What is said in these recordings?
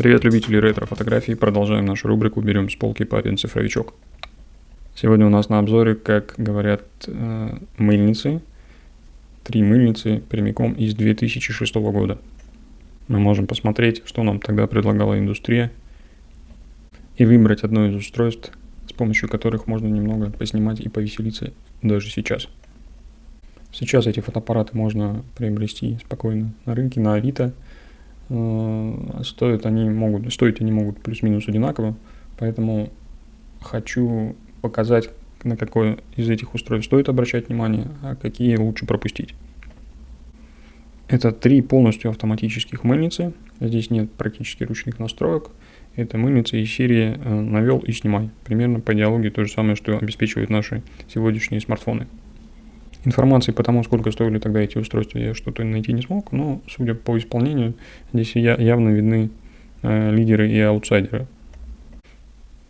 Привет, любители ретро-фотографий. Продолжаем нашу рубрику «Берем с полки папин цифровичок». Сегодня у нас на обзоре, как говорят, мыльницы. 3 мыльницы прямиком из 2006 года. Мы можем посмотреть, что нам тогда предлагала индустрия, и выбрать одно из устройств, с помощью которых можно немного поснимать и повеселиться даже сейчас. Сейчас эти фотоаппараты можно приобрести спокойно на рынке, на Авито. Стоить они могут плюс-минус одинаково, поэтому хочу показать, на какое из этих устройств стоит обращать внимание, а какие лучше пропустить. Это 3 полностью автоматических мыльницы, здесь нет практически ручных настроек. Это мыльницы из серии «Навел и снимай». Примерно по идеологии то же самое, что обеспечивают наши сегодняшние смартфоны. Информации по тому, сколько стоили тогда эти устройства, я что-то найти не смог, но судя по исполнению, здесь явно видны лидеры и аутсайдеры.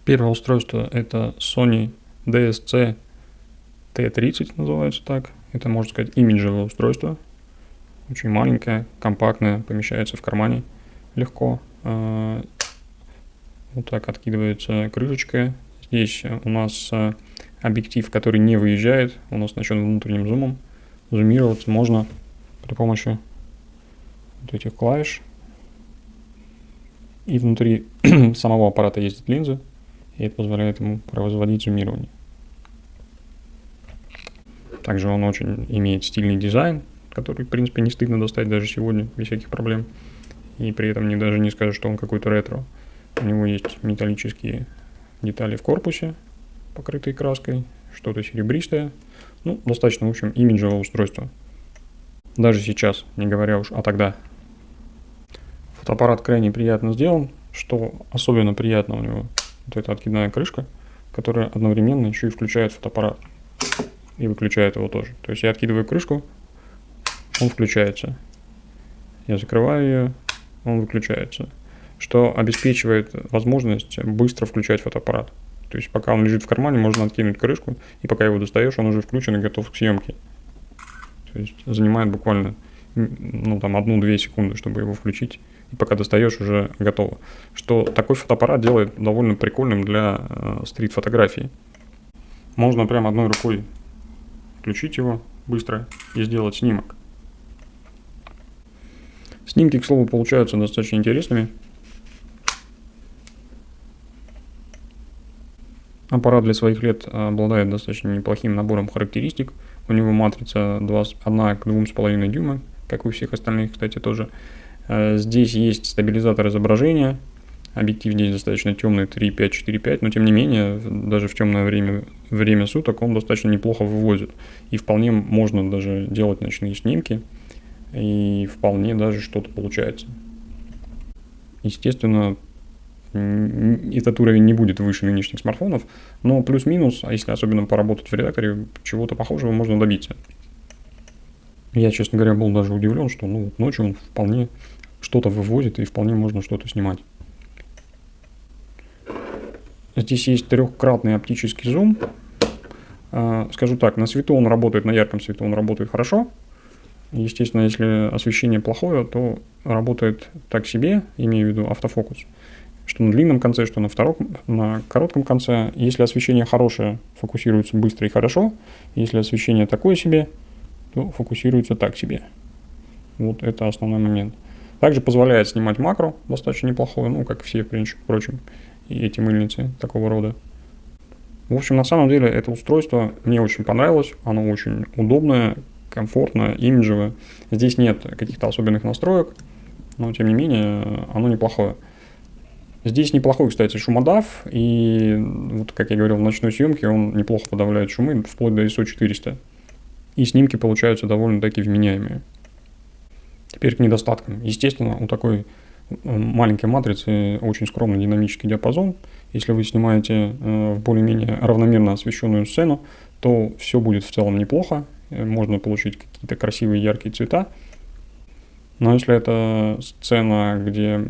Первое устройство — это Sony DSC T30, называется так. Это, можно сказать, имиджевое устройство. Очень маленькое, компактное, помещается в кармане легко. Вот так откидывается крышечка. Здесь у нас объектив, который не выезжает, он оснащен внутренним зумом. Зумироваться можно при помощи вот этих клавиш. И внутри самого аппарата есть линзы, и это позволяет ему производить зумирование. Также он очень имеет стильный дизайн, который, в принципе, не стыдно достать даже сегодня без всяких проблем. И при этом даже не скажешь, что он какой-то ретро. У него есть металлические детали в корпусе, покрытые краской, что-то серебристое. Достаточно, в общем, имиджевое устройство. Даже сейчас, не говоря уж о тогда. Фотоаппарат крайне приятно сделан. Что особенно приятно у него, вот эта откидная крышка, которая одновременно еще и включает фотоаппарат. И выключает его тоже. То есть я откидываю крышку, он включается. Я закрываю ее, он выключается. Что обеспечивает возможность быстро включать фотоаппарат. То есть пока он лежит в кармане, можно откинуть крышку, и пока его достаешь, он уже включен и готов к съемке. То есть занимает буквально 1-2 секунды, чтобы его включить, и пока достаешь, уже готово. Что такой фотоаппарат делает довольно прикольным для стрит-фотографии. Можно прям одной рукой включить его быстро и сделать снимок. Снимки, к слову, получаются достаточно интересными. Аппарат для своих лет обладает достаточно неплохим набором характеристик. У него матрица 1 к 2,5 дюйма, как у всех остальных, кстати, тоже. Здесь есть стабилизатор изображения. Объектив здесь достаточно темный, 3.5-4.5, но тем не менее, даже в темное время суток он достаточно неплохо вывозит. И вполне можно даже делать ночные снимки, и вполне даже что-то получается. Естественно, этот уровень не будет выше нынешних смартфонов, но плюс-минус, а если особенно поработать в редакторе, чего-то похожего можно добиться. Я, честно говоря, был даже удивлен, что ночью он вполне что-то вывозит и вполне можно что-то снимать. Здесь есть 3-кратный оптический зум. Скажу так, на свету он работает, на ярком свету он работает хорошо. Естественно, если освещение плохое, то работает так себе, имею в виду автофокус. Что на длинном конце, что на коротком конце. Если освещение хорошее, фокусируется быстро и хорошо. Если освещение такое себе, то фокусируется так себе. Вот это основной момент. Также позволяет снимать макро, достаточно неплохое, как все, впрочем, и эти мыльницы такого рода. В общем, на самом деле, это устройство мне очень понравилось. Оно очень удобное, комфортное, имиджевое. Здесь нет каких-то особенных настроек, но, тем не менее, оно неплохое. Здесь неплохой, кстати, шумодав, и, как я говорил, в ночной съемке он неплохо подавляет шумы, вплоть до ISO 400. И снимки получаются довольно-таки вменяемые. Теперь к недостаткам. Естественно, у такой маленькой матрицы очень скромный динамический диапазон. Если вы снимаете в более-менее равномерно освещенную сцену, то все будет в целом неплохо. Можно получить какие-то красивые яркие цвета. Но если это сцена, где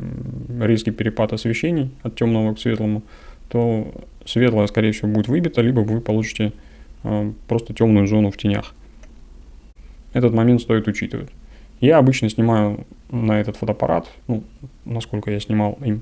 резкий перепад освещений от темного к светлому, то светлое, скорее всего, будет выбито, либо вы получите просто темную зону в тенях. Этот момент стоит учитывать. Я обычно снимаю на этот фотоаппарат, ну, насколько я снимал им,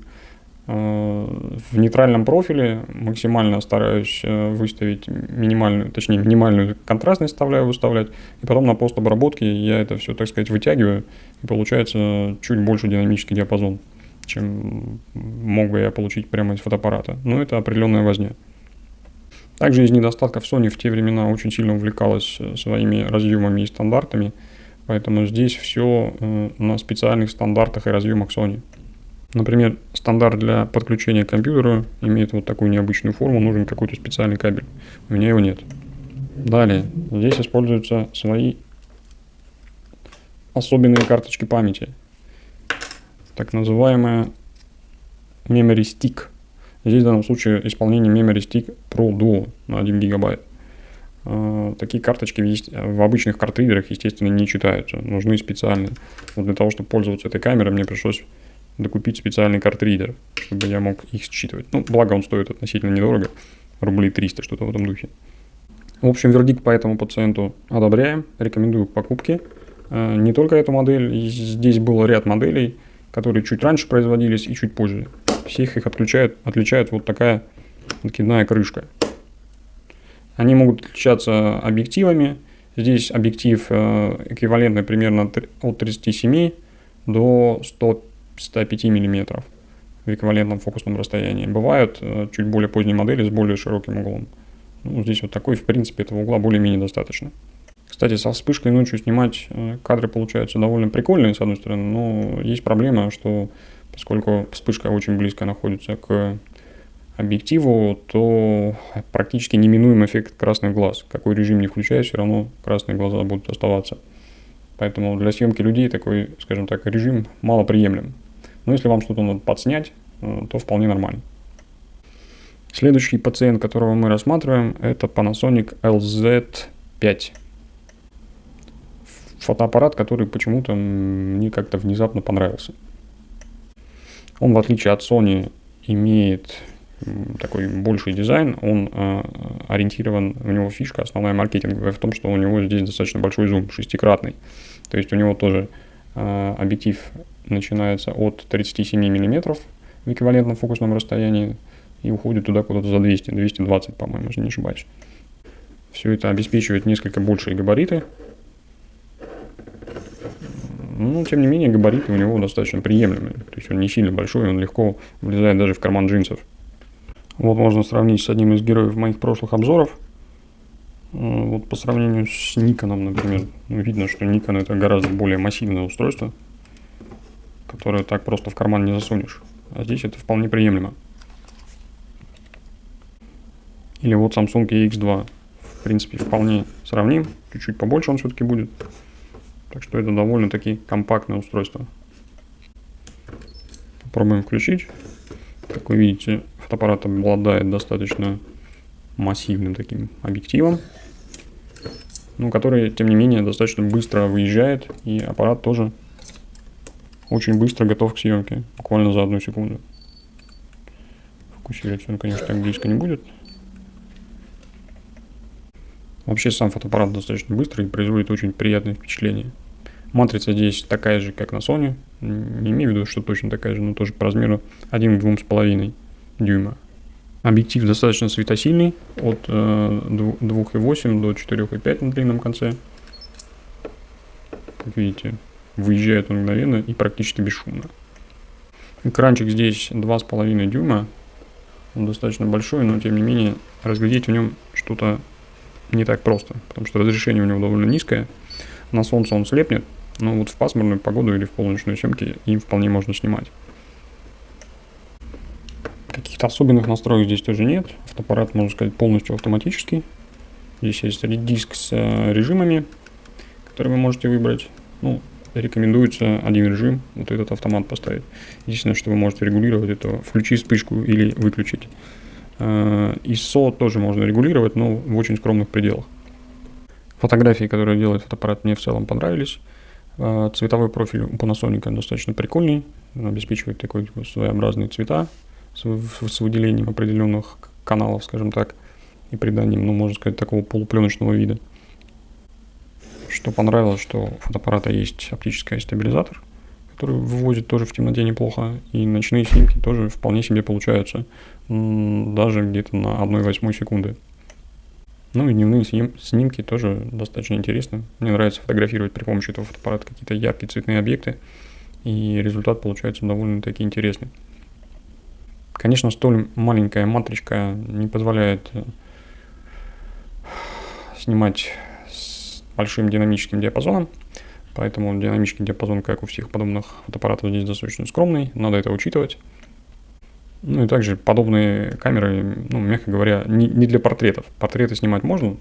в нейтральном профиле максимально стараюсь выставить минимальную контрастность выставлять, и потом на постобработке я это все, так сказать, вытягиваю, и получается чуть больше динамический диапазон, чем мог бы я получить прямо из фотоаппарата. Но это определенная возня. Также из недостатков Sony в те времена очень сильно увлекалась своими разъемами и стандартами, поэтому здесь все на специальных стандартах и разъемах Sony. Например, стандарт для подключения к компьютеру имеет вот такую необычную форму, нужен какой-то специальный кабель. У меня его нет. Далее, здесь используются свои особенные карточки памяти. Так называемая Memory Stick. Здесь в данном случае исполнение Memory Stick Pro Duo на 1 гигабайт. Такие карточки в обычных картридерах, естественно, не читаются. Нужны специальные. Вот для того, чтобы пользоваться этой камерой, мне пришлось докупить специальный картридер, чтобы я мог их считывать. Ну, благо он стоит относительно недорого, рублей 300, что-то в этом духе. В общем, вердикт по этому пациенту одобряем, рекомендую к покупке. Не только эту модель, здесь был ряд моделей, которые чуть раньше производились и чуть позже. Всех их отличает вот такая откидная крышка. Они могут отличаться объективами. Здесь объектив эквивалентный примерно от 37 до 105 мм в эквивалентном фокусном расстоянии. Бывают чуть более поздние модели с более широким углом. Ну, здесь вот такой, в принципе, этого угла более-менее достаточно. Кстати, со вспышкой ночью снимать кадры получаются довольно прикольные, с одной стороны, но есть проблема, что поскольку вспышка очень близко находится к объективу, то практически неминуем эффект красных глаз. Какой режим не включая, все равно красные глаза будут оставаться. Поэтому для съемки людей такой, скажем так, режим малоприемлем. Но если вам что-то надо подснять, то вполне нормально. Следующий пациент, которого мы рассматриваем, это Panasonic LZ5. Фотоаппарат, который почему-то мне как-то внезапно понравился. Он, в отличие от Sony, имеет такой больший дизайн, он ориентирован, у него фишка основная маркетинговая в том, что у него здесь достаточно большой зум, 6-кратный. То есть у него тоже объектив начинается от 37 мм в эквивалентном фокусном расстоянии и уходит туда куда-то за 200-220, по-моему, если не ошибаюсь. Все это обеспечивает несколько большие габариты. Но, тем не менее, габариты у него достаточно приемлемые. То есть он не сильно большой, он легко влезает даже в карман джинсов. Вот можно сравнить с одним из героев моих прошлых обзоров. Вот по сравнению с Nikon, например, видно, что Nikon это гораздо более массивное устройство, которое так просто в карман не засунешь. А здесь это вполне приемлемо. Или вот Samsung EX2. В принципе, вполне сравним. Чуть-чуть побольше он все-таки будет. Так что это довольно-таки компактное устройство. Попробуем включить. Как вы видите, фотоаппарат обладает достаточно массивным таким объективом, но который, тем не менее, достаточно быстро выезжает, и аппарат тоже очень быстро готов к съемке, буквально за 1 секунду. Фокусироваться он, конечно, так близко не будет. Вообще сам фотоаппарат достаточно быстрый и производит очень приятное впечатление. Матрица здесь такая же, как на Sony. Не имею в виду, что точно такая же, но тоже по размеру 1 к 2,5 дюйма. Объектив достаточно светосильный, от 2,8 до 4,5 на длинном конце. Как видите, выезжает он мгновенно и практически бесшумно. Экранчик здесь 2,5 дюйма. Он достаточно большой, но тем не менее разглядеть в нем что-то не так просто, потому что разрешение у него довольно низкое. На солнце он слепнет, но вот в пасмурную погоду или в полуночной съемке им вполне можно снимать. Каких-то особенных настроек здесь тоже нет. Фотоаппарат, можно сказать, полностью автоматический. Здесь есть диск с режимами, которые вы можете выбрать. Ну, рекомендуется один режим, вот этот автомат поставить. Единственное, что вы можете регулировать, это включить вспышку или выключить. ISO тоже можно регулировать, но в очень скромных пределах. Фотографии, которые делает фотоаппарат, мне в целом понравились. Цветовой профиль у Panasonic достаточно прикольный, он обеспечивает такой своеобразные цвета с выделением определенных каналов, скажем так, и приданием, ну, можно сказать, такого полупленочного вида. Что понравилось, что у фотоаппарата есть оптический стабилизатор, который выводит тоже в темноте неплохо. И ночные снимки тоже вполне себе получаются. Даже где-то на 1/8 секунды. Ну и дневные снимки тоже достаточно интересны. Мне нравится фотографировать при помощи этого фотоаппарата какие-то яркие цветные объекты. И результат получается довольно-таки интересный. Конечно, столь маленькая матричка не позволяет снимать с большим динамическим диапазоном. Поэтому динамический диапазон, как у всех подобных фотоаппаратов, здесь достаточно скромный. Надо это учитывать. Ну и также подобные камеры, ну, мягко говоря, не для портретов. Портреты снимать можно,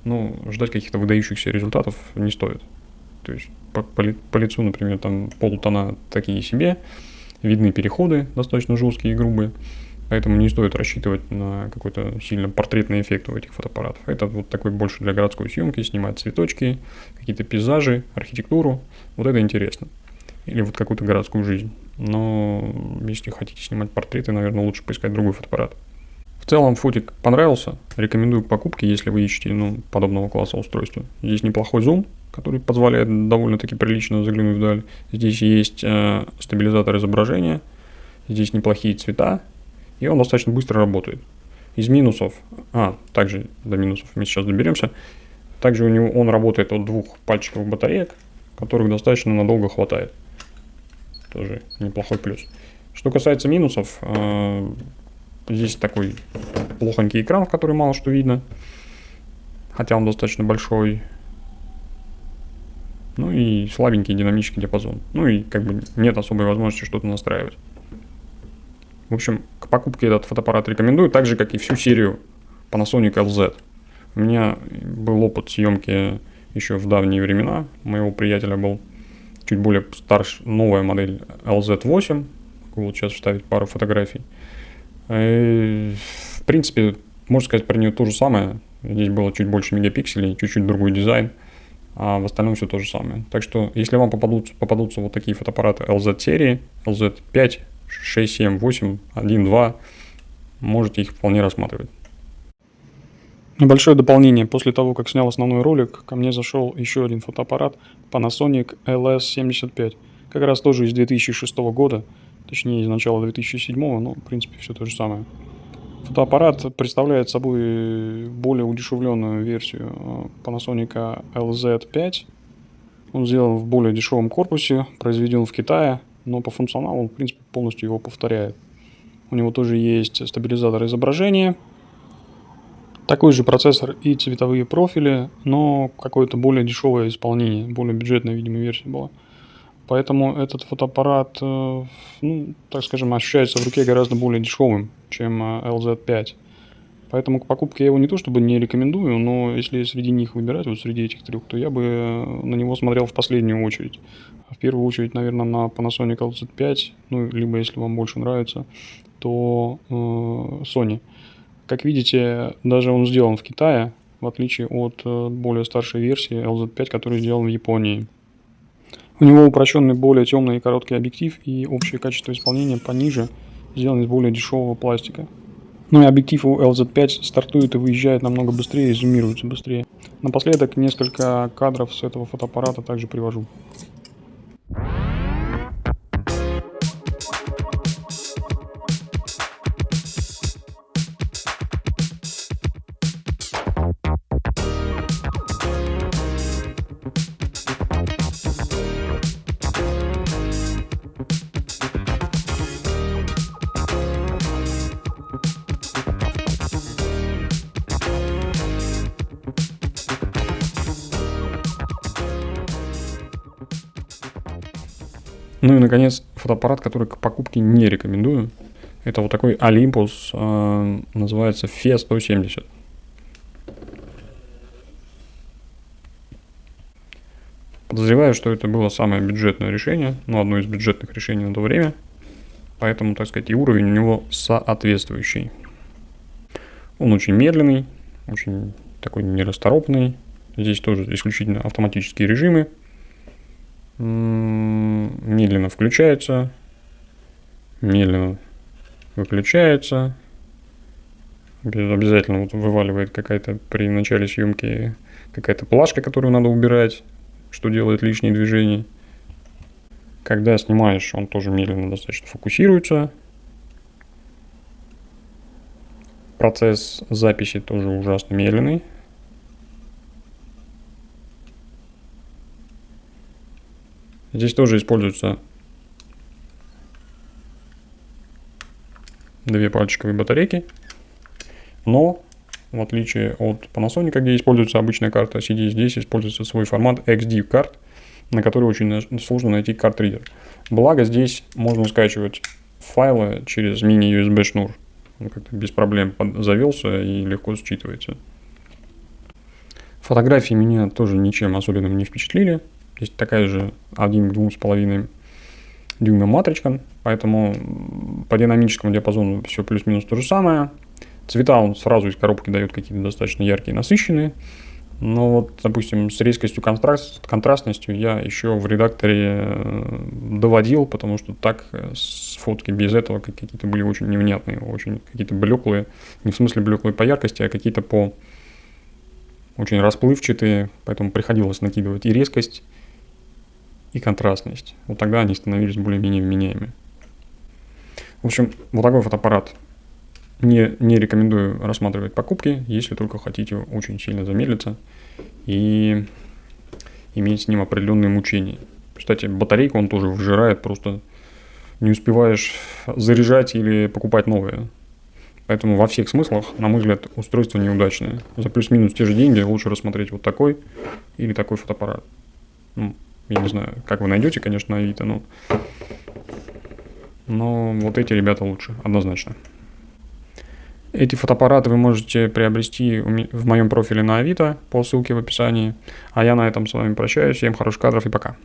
но ждать каких-то выдающихся результатов не стоит. То есть по лицу, например, там полутона такие себе, видны переходы достаточно жесткие и грубые, поэтому не стоит рассчитывать на какой-то сильно портретный эффект у этих фотоаппаратов. Это вот такой больше для городской съемки, снимать цветочки, какие-то пейзажи, архитектуру. Вот это интересно. Или вот какую-то городскую жизнь. Но если хотите снимать портреты, наверное, лучше поискать другой фотоаппарат. В целом фотик понравился. Рекомендую к покупке, если вы ищете подобного класса устройства. Здесь неплохой зум, который позволяет довольно-таки прилично заглянуть вдаль. Здесь есть стабилизатор изображения. Здесь неплохие цвета. И он достаточно быстро работает. Из минусов, также до минусов мы сейчас доберемся. Также он работает от 2 пальчиковых батареек, которых достаточно надолго хватает. Тоже неплохой плюс. Что касается минусов, здесь такой плохонький экран, в который мало что видно, хотя он достаточно большой. Ну и слабенький динамический диапазон. Ну и как бы нет особой возможности что-то настраивать. В общем, к покупке этот фотоаппарат рекомендую, так же как и всю серию Panasonic LZ. У меня был опыт съемки еще в давние времена. У моего приятеля был чуть более новая модель LZ8. Вот сейчас вставить пару фотографий. И, в принципе, можно сказать про нее то же самое. Здесь было чуть больше мегапикселей, чуть-чуть другой дизайн. А в остальном все то же самое. Так что, если вам попадутся вот такие фотоаппараты LZ серии, LZ5, 6, 7, 8, 1, 2, можете их вполне рассматривать. Небольшое дополнение. После того, как снял основной ролик, ко мне зашел еще один фотоаппарат Panasonic LS75. Как раз тоже из 2006 года, точнее из начала 2007, но в принципе все то же самое. Фотоаппарат представляет собой более удешевленную версию Panasonic LZ5. Он сделан в более дешевом корпусе, произведен в Китае, но по функционалу он в принципе полностью его повторяет. У него тоже есть стабилизатор изображения, такой же процессор и цветовые профили, но какое-то более дешевое исполнение, более бюджетная, видимо, версия была. Поэтому этот фотоаппарат, так скажем, ощущается в руке гораздо более дешевым, чем LZ5. Поэтому к покупке я его не то чтобы не рекомендую, но если среди них выбирать, вот среди этих трех, то я бы на него смотрел в последнюю очередь. В первую очередь, наверное, на Panasonic LZ5, либо если вам больше нравится, то Sony. Как видите, даже он сделан в Китае, в отличие от более старшей версии LZ5, который сделан в Японии. У него упрощенный, более темный и короткий объектив, и общее качество исполнения пониже, сделан из более дешевого пластика. Ну и объектив у LZ5 стартует и выезжает намного быстрее и зумируется быстрее. Напоследок несколько кадров с этого фотоаппарата также привожу. Ну и, наконец, фотоаппарат, который к покупке не рекомендую. Это вот такой Olympus, называется FE170. Подозреваю, что это было самое бюджетное решение, одно из бюджетных решений на то время. Поэтому, так сказать, и уровень у него соответствующий. Он очень медленный, очень такой нерасторопный. Здесь тоже исключительно автоматические режимы. Медленно включается, медленно выключается. Обязательно вываливает какая-то при начале съемки какая-то плашка, которую надо убирать, что делает лишние движения. Когда снимаешь, он тоже медленно достаточно фокусируется. Процесс записи тоже ужасно медленный. Здесь тоже используются две пальчиковые батарейки, но в отличие от Panasonic, где используется обычная карта CD, здесь используется свой формат XD карт, на который очень сложно найти карт-ридер. Благо здесь можно скачивать файлы через мини-USB шнур. Он как-то без проблем завелся и легко считывается. Фотографии меня тоже ничем особенным не впечатлили. Здесь такая же 1 к 2,5 дюйма матричка, поэтому по динамическому диапазону все плюс-минус то же самое. Цвета он сразу из коробки дает какие-то достаточно яркие, насыщенные. Но вот, допустим, с резкостью, контрастностью я еще в редакторе доводил, потому что так с фотки без этого какие-то были очень невнятные, очень какие-то блеклые, не в смысле блеклые по яркости, а какие-то по очень расплывчатые, поэтому приходилось накидывать и резкость, и контрастность. Вот тогда они становились более-менее вменяемыми. В общем, вот такой фотоаппарат не рекомендую рассматривать покупки, если только хотите очень сильно замедлиться и иметь с ним определенные мучения. Кстати, батарейку он тоже выжирает, просто не успеваешь заряжать или покупать новые. Поэтому во всех смыслах, на мой взгляд, устройство неудачное. За плюс-минус те же деньги лучше рассмотреть вот такой или такой фотоаппарат. Ну, я не знаю, как вы найдете, конечно, на Авито, но вот эти ребята лучше, однозначно. Эти фотоаппараты вы можете приобрести в моем профиле на Авито по ссылке в описании. А я на этом с вами прощаюсь. Всем хороших кадров и пока.